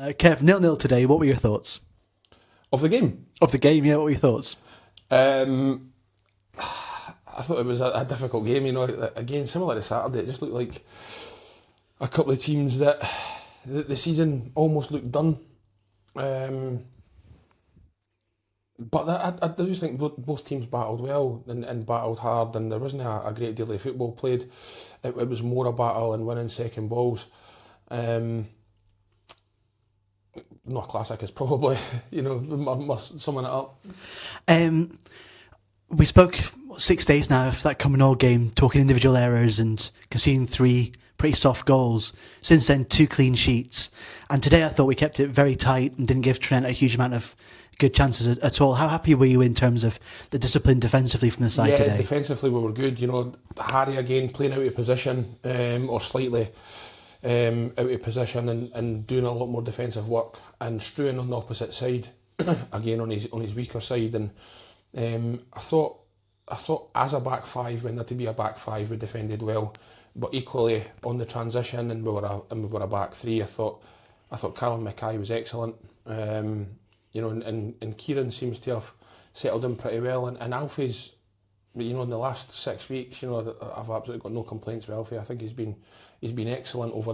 Kev, 0-0 today. What were your thoughts? Of the game? Of the game, yeah, what were your thoughts? I thought it was a difficult game, again, similar to Saturday. It just looked like a couple of teams that the season almost looked done. But I do think both teams battled well and battled hard, and there wasn't a great deal of football played. It was more a battle and winning second balls. Not classic is probably, must summing it up. We spoke 6 days now of that Cumbernauld game, talking individual errors and conceding 3 pretty soft goals. Since then, 2 clean sheets. And today I thought we kept it very tight and didn't give Tranent a huge amount of good chances at all. How happy were you in terms of the discipline defensively from the side today? Yeah, defensively we were good. Harry again playing out of position or slightly out of position and doing a lot more defensive work, and Struan on the opposite side again on his weaker side. And I thought as a back five, when there to be a back five, we defended well, but equally on the transition and we were a back three. I thought Callum Mackay was excellent. And Kieran seems to have settled in pretty well, and Alfie's, in the last 6 weeks, I've absolutely got no complaints with Alfie. I think he's been excellent over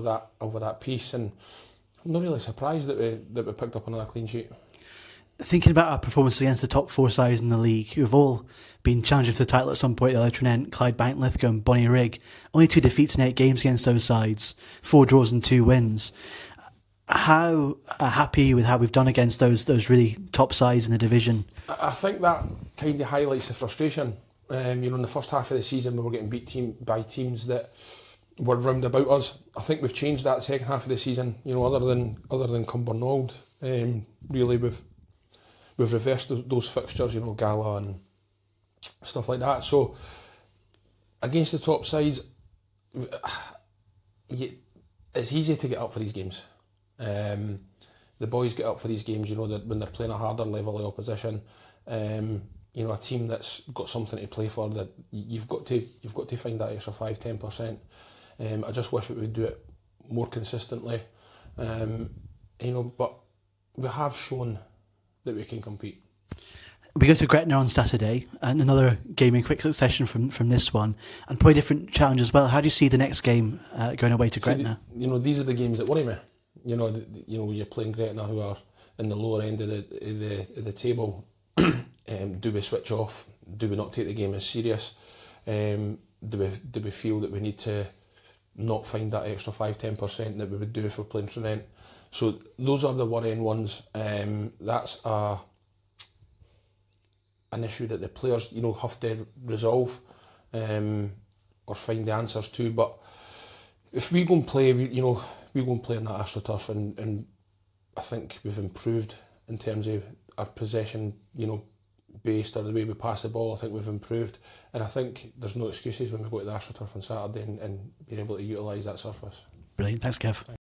that piece, and I'm not really surprised that we picked up another clean sheet. Thinking about our performance against the top 4 sides in the league, who've all been challenging for the title at some point, the other Tranent, Clydebank, Lithgow and Bonnyrigg, only 2 defeats in 8 games against those sides, 4 draws and 2 wins. How happy are you with how we've done against those really top sides in the division? I think that kind of highlights the frustration. In the first half of the season we were getting beat by teams that were round about us. I think we've changed that second half of the season. Other than Cumbernauld, really we've reversed those fixtures. Gala and stuff like that. So against the top sides, it's easy to get up for these games. The boys get up for these games, that when they're playing a harder level of opposition, a team that's got something to play for, that you've got to find that extra 5-10%. I just wish we would do it more consistently, but we have shown that we can compete. We go to Gretna on Saturday, and another game in quick succession from this one, and probably a different challenge as well. How do you see the next game going away to Gretna? These are the games that worry me. You're playing Gretna, who are in the lower end of the table. Do we switch off? Do we not take the game as serious? Do we feel that we need to not find that extra 5-10% that we would do if we're playing Tranent? So those are the worrying ones. That's an issue that the players have to resolve or find the answers to. But if we go and play, we go and play on that AstroTurf, and I think we've improved in terms of our possession, based, or the way we pass the ball. I think we've improved, and I think there's no excuses when we go to the AstroTurf on Saturday and being able to utilise that surface. Brilliant, thanks Kev. Thanks.